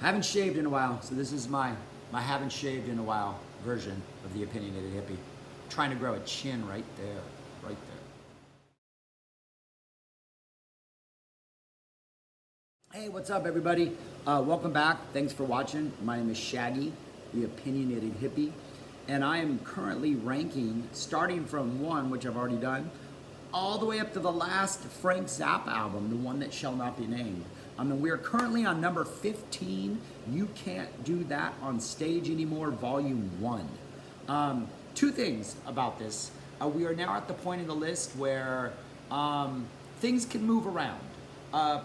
I haven't shaved in a while, so this is my haven't shaved in a while version of the Opinionated Hippie. Trying to grow a chin right there, right there. Hey, what's up, everybody? Welcome back. Thanks for watching. My name is Shaggy, the Opinionated Hippie, and I am currently ranking, starting from 1, which I've already done, all the way up to the last Frank Zappa album, the one that shall not be named. We are currently on number 15. You Can't Do That on Stage Anymore, Volume 1. Two things about this. We are now at the point in the list where things can move around.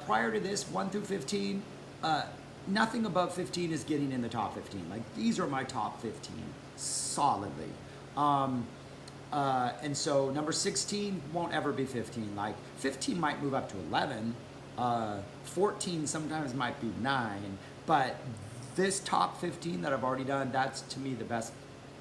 Prior to this, 1 through 15, nothing above 15 is getting in the top 15. Like, these are my top 15, solidly. And so number 16 won't ever be 15. Like, 15 might move up to 11. 14 sometimes might be 9. But this top 15 that I've already done, that's to me the best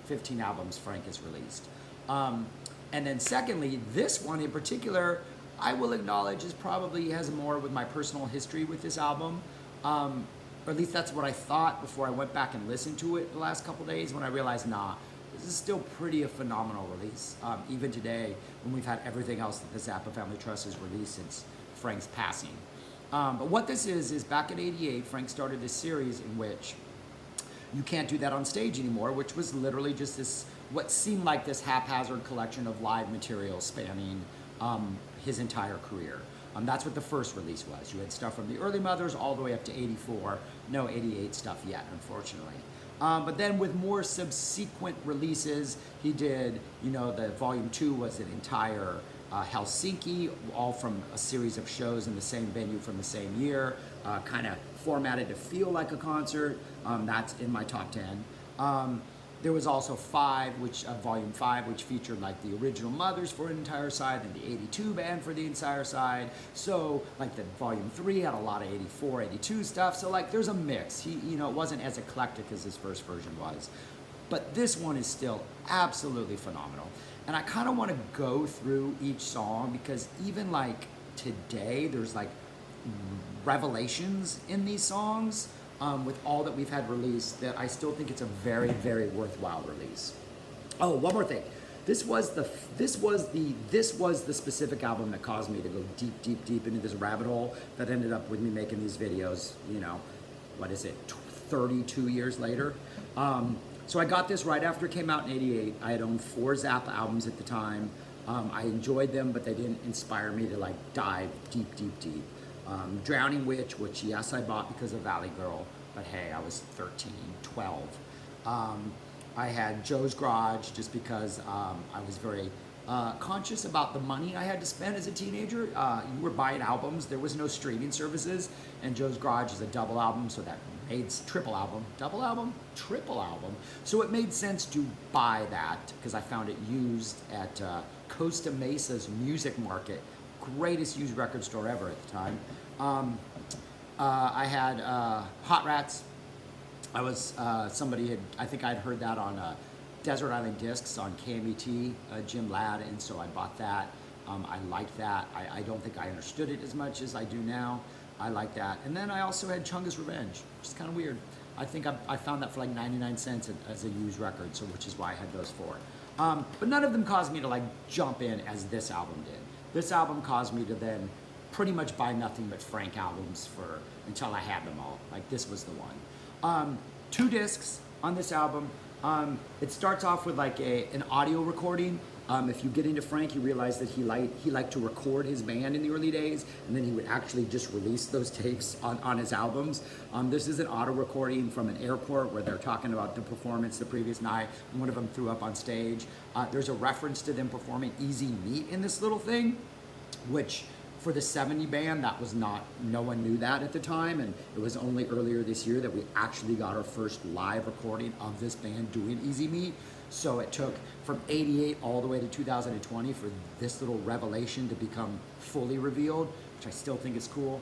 15 albums Frank has released. And then secondly, this one in particular, I will acknowledge is probably has more with my personal history with this album. Or at least that's what I thought before I went back and listened to it the last couple days, when I realized, nah, this is still pretty a phenomenal release. Even today, when we've had everything else that the Zappa Family Trust has released since Frank's passing. But what this is back in '88, Frank started this series in which You Can't Do That on Stage Anymore, which was literally just this, what seemed like this haphazard collection of live material spanning his entire career. That's what the first release was. You had stuff from the early Mothers all the way up to '84. No '88 stuff yet, unfortunately. But then with more subsequent releases, he did, the Volume 2 was an entire Helsinki, all from a series of shows in the same venue from the same year, kind of formatted to feel like a concert. That's in my top 10. There was also Volume 5, which featured like the original Mothers for an entire side, and the '82 band for the entire side. So like the Volume 3 had a lot of '84, '82 stuff. So like there's a mix. It wasn't as eclectic as his first version was. But this one is still absolutely phenomenal. And I kind of want to go through each song, because even like today, there's like revelations in these songs. With all that we've had released, that I still think it's a very, very worthwhile release. Oh, one more thing. This was the specific album that caused me to go deep, deep, deep into this rabbit hole that ended up with me making these videos, 32 years later. So I got this right after it came out in '88. I had owned 4 Zappa albums at the time. I enjoyed them, but they didn't inspire me to like dive deep, deep, deep. Drowning Witch, which yes, I bought because of Valley Girl, but hey, I was 13, 12. I had Joe's Garage just because I was very conscious about the money I had to spend as a teenager. You were buying albums, there was no streaming services, and Joe's Garage is a double album, so that made triple album. So it made sense to buy that because I found it used at Costa Mesa's Music Market. Greatest used record store ever at the time. I had Hot Rats. I was I think I'd heard that on Desert Island Discs on KMET, Jim Ladd, and so I bought that. I liked that. I don't think I understood it as much as I do now. I like that. And then I also had Chunga's Revenge, which is kind of weird. I think I found that for like 99 cents as a used record, so which is why I had those 4. But none of them caused me to like jump in as this album did. This album caused me to then pretty much buy nothing but Frank albums until I had them all. Like, this was the one. 2 discs on this album. It starts off with like an audio recording. If you get into Frank, you realize that he liked to record his band in the early days, and then he would actually just release those tapes on his albums. This is an auto recording from an airport where they're talking about the performance the previous night, and one of them threw up on stage. There's a reference to them performing Easy Meat in this little thing, which for the '70 band, that was no one knew that at the time, and it was only earlier this year that we actually got our first live recording of this band doing Easy Meat. So it took from '88 all the way to 2020 for this little revelation to become fully revealed, which I still think is cool.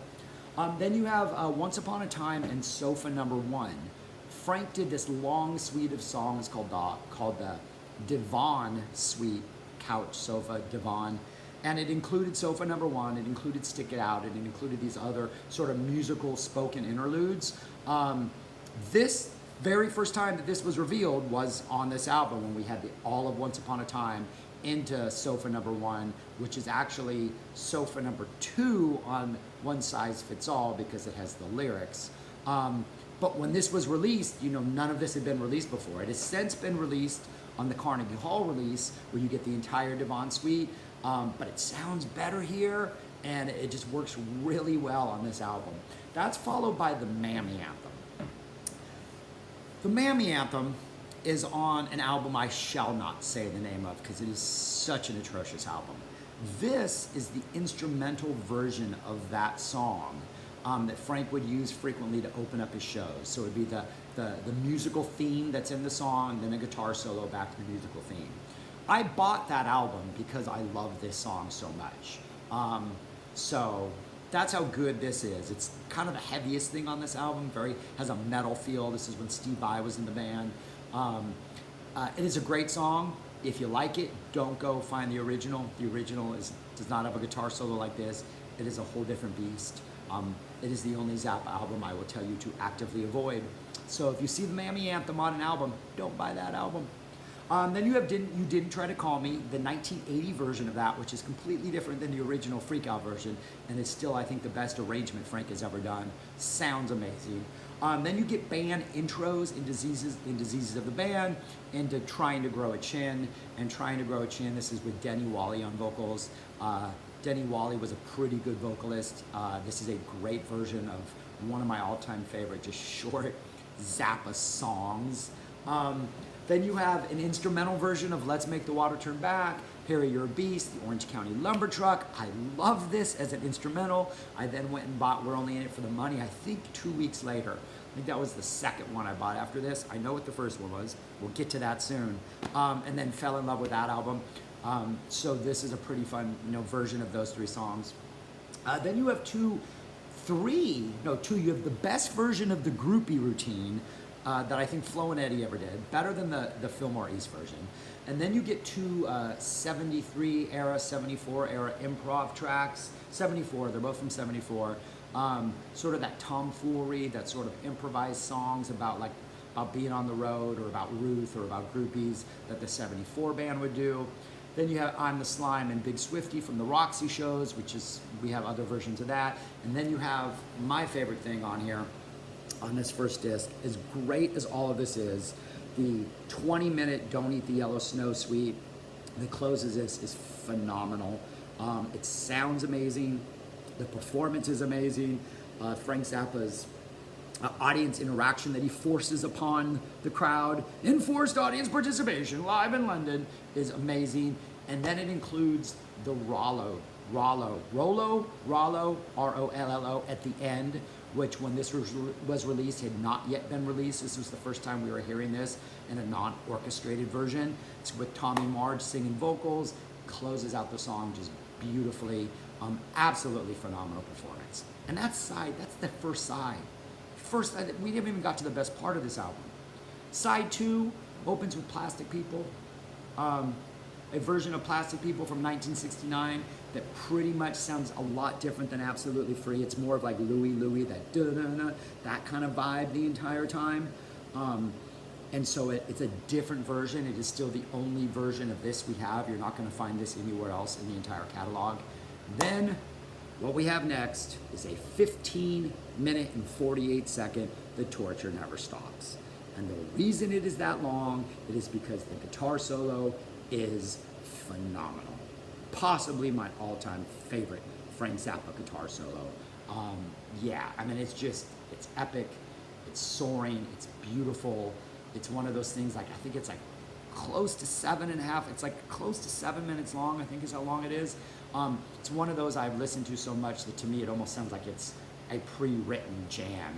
Then you have Once Upon a Time and Sofa Number 1. Frank did this long suite of songs called the Divan Suite, couch, sofa, divan. And it included Sofa Number 1, it included Stick It Out, it included these other sort of musical spoken interludes. This very first time that this was revealed was on this album when we had the all of Once Upon a Time into sofa number 1, which is actually sofa number 2 on One Size Fits All because it has the lyrics. But when this was released, you know, none of this had been released before. It has since been released on the Carnegie Hall release where you get the entire Devon suite, but it sounds better here and it just works really well on this album. That's followed by the Mammy Anthem. The Mammy Anthem is on an album I shall not say the name of because it is such an atrocious album. This is the instrumental version of that song that Frank would use frequently to open up his shows. So it would be the musical theme that's in the song, then a guitar solo back to the musical theme. I bought that album because I love this song so much. So that's how good this is. It's kind of the heaviest thing on this album, has a metal feel. This is when Steve Vai was in the band. It is a great song. If you like it, don't go find the original. The original does not have a guitar solo like this. It is a whole different beast. It is the only Zappa album I will tell you to actively avoid. So if you see the Mammy Anthem on an album, don't buy that album. Then you have You Didn't Try to Call Me, the 1980 version of that, which is completely different than the original Freak Out version, and it's still, I think, the best arrangement Frank has ever done. Sounds amazing. Then you get band intros in Diseases of the Band, into Trying to Grow a Chin, and Trying to Grow a Chin, this is with Denny Wally on vocals. Denny Wally was a pretty good vocalist. This is a great version of one of my all-time favorite, just short Zappa songs. Then you have an instrumental version of Let's Make the Water Turn Back, Harry You're a Beast, the Orange County Lumber Truck. I love this as an instrumental. I then went and bought We're Only in It for the Money, I think 2 weeks later. I think that was the second one I bought after this. I know what the first one was. We'll get to that soon. And then fell in love with that album. So this is a pretty fun, version of those 3 songs. Then you have you have the best version of the Groupie Routine that I think Flo and Eddie ever did, better than the Fillmore East version. And then you get 2 73 era, 74 era improv tracks. 74, they're both from 74. Sort of that tomfoolery, that sort of improvised songs about being on the road or about Ruth or about groupies that the 74 band would do. Then you have I'm the Slime and Big Swifty from the Roxy shows, we have other versions of that. And then you have my favorite thing on here, on this first disc, as great as all of this is, the 20-minute Don't Eat the Yellow Snow suite that closes this is phenomenal. It sounds amazing. The performance is amazing. Frank Zappa's audience interaction that he forces upon the crowd, enforced audience participation live in London, is amazing. And then it includes the Rollo, R-O-L-L-O at the end, which when this was released had not yet been released. This was the first time we were hearing this in a non-orchestrated version. It's with Tommy Marge singing vocals, closes out the song just beautifully. Absolutely phenomenal performance. And that's the first side. We haven't even got to the best part of this album. Side 2 opens with Plastic People, a version of Plastic People from 1969 that pretty much sounds a lot different than Absolutely Free. It's more of like Louie, that da-da-da, that kind of vibe the entire time. And so it's a different version. It is still the only version of this we have. You're not going to find this anywhere else in the entire catalog. Then what we have next is a 15-minute and 48-second The Torture Never Stops. And the reason it is that long, it is because the guitar solo is phenomenal. Possibly my all-time favorite Frank Zappa guitar solo. It's epic, it's soaring, it's beautiful. It's one of those things, I think it's close to 7.5, it's close to 7 minutes long, I think is how long it is. It's one of those I've listened to so much that to me it almost sounds like it's a pre-written jam,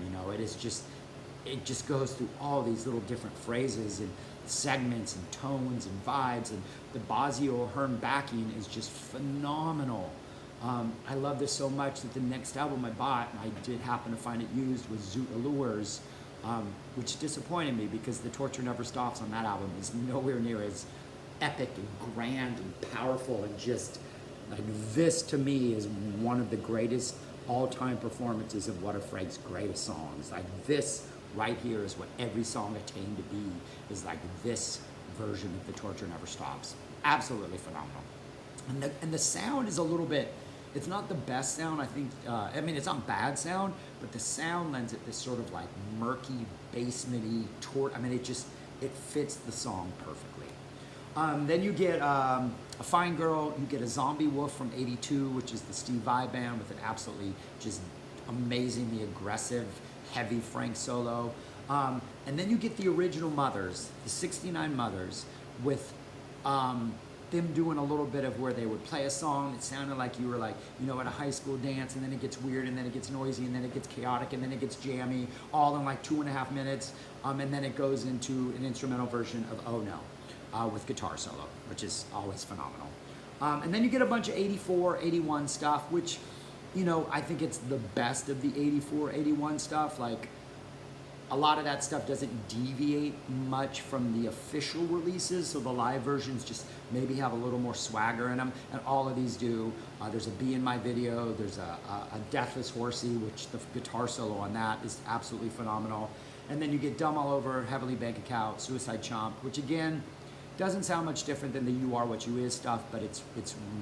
it just goes through all these little different phrases and segments and tones and vibes, and the Bosio O'Hearn backing is just phenomenal. I love this so much that the next album I bought, and I did happen to find it used, was Zoot Allures, which disappointed me because The Torture Never Stops on that album is nowhere near as epic and grand and powerful, and just this to me is one of the greatest all-time performances of one of Frank's greatest songs. This right here is what every song attained to be, is like this version of The Torture Never Stops. Absolutely phenomenal. And the sound is a little bit, it's not the best sound, I think, I mean, it's not bad sound, but the sound lends it this sort of like murky, basement-y, I mean, it fits the song perfectly. Then you get A Fine Girl, you get A Zombie Wolf from '82, which is the Steve Vai band with an absolutely just amazingly aggressive, heavy Frank solo. And then you get the original Mothers, the '69 Mothers, with them doing a little bit of where they would play a song that sounded like you were like, you know, at a high school dance, and then it gets weird, and then it gets noisy, and then it gets chaotic, and then it gets jammy, all in like 2.5 minutes, and then it goes into an instrumental version of Oh No, with guitar solo, which is always phenomenal. And then you get a bunch of '84, '81 stuff, which, you know, I think it's the best of the '84, '81 stuff. Like, a lot of that stuff doesn't deviate much from the official releases, so the live versions just maybe have a little more swagger in them, and all of these do. There's a Be In My Video, there's a Deathless Horsey, which the guitar solo on that is absolutely phenomenal. And then you get Dumb All Over, Heavily Bank Account, Suicide Chomp, which again, doesn't sound much different than the You Are What You Is stuff, but it's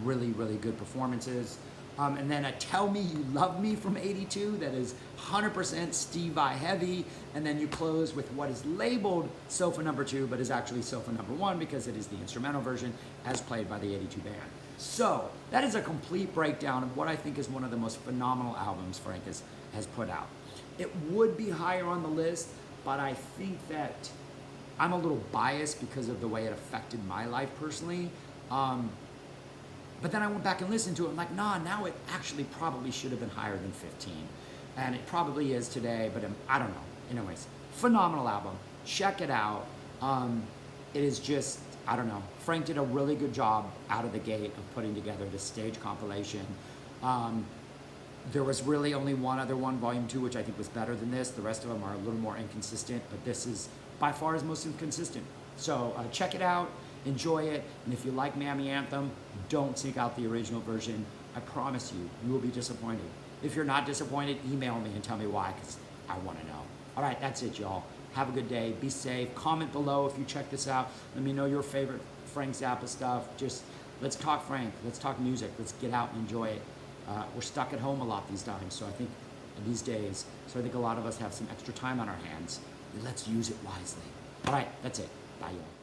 really, really good performances. And then a Tell Me You Love Me from '82 that is 100% Steve Vai heavy, and then you close with what is labeled Sofa Number 2, but is actually Sofa Number 1 because it is the instrumental version as played by the '82 band. So that is a complete breakdown of what I think is one of the most phenomenal albums Frank has put out. It would be higher on the list, but I think that I'm a little biased because of the way it affected my life personally. But then I went back and listened to it. I'm like, nah, now it actually probably should have been higher than 15. And it probably is today, but I don't know. Anyways, phenomenal album. Check it out. It is just, I don't know. Frank did a really good job out of the gate of putting together this stage compilation. There was really only one other one, Volume 2, which I think was better than this. The rest of them are a little more inconsistent, but this is by far his most inconsistent. So check it out. Enjoy it, and if you like Mammy Anthem, don't seek out the original version. I promise you, you will be disappointed. If you're not disappointed, email me and tell me why, because I want to know. All right, that's it, y'all. Have a good day. Be safe. Comment below if you check this out. Let me know your favorite Frank Zappa stuff. Just let's talk Frank. Let's talk music. Let's get out and enjoy it. We're stuck at home a lot these times, so I think these days, so I think a lot of us have some extra time on our hands. Let's use it wisely. All right, that's it. Bye, y'all.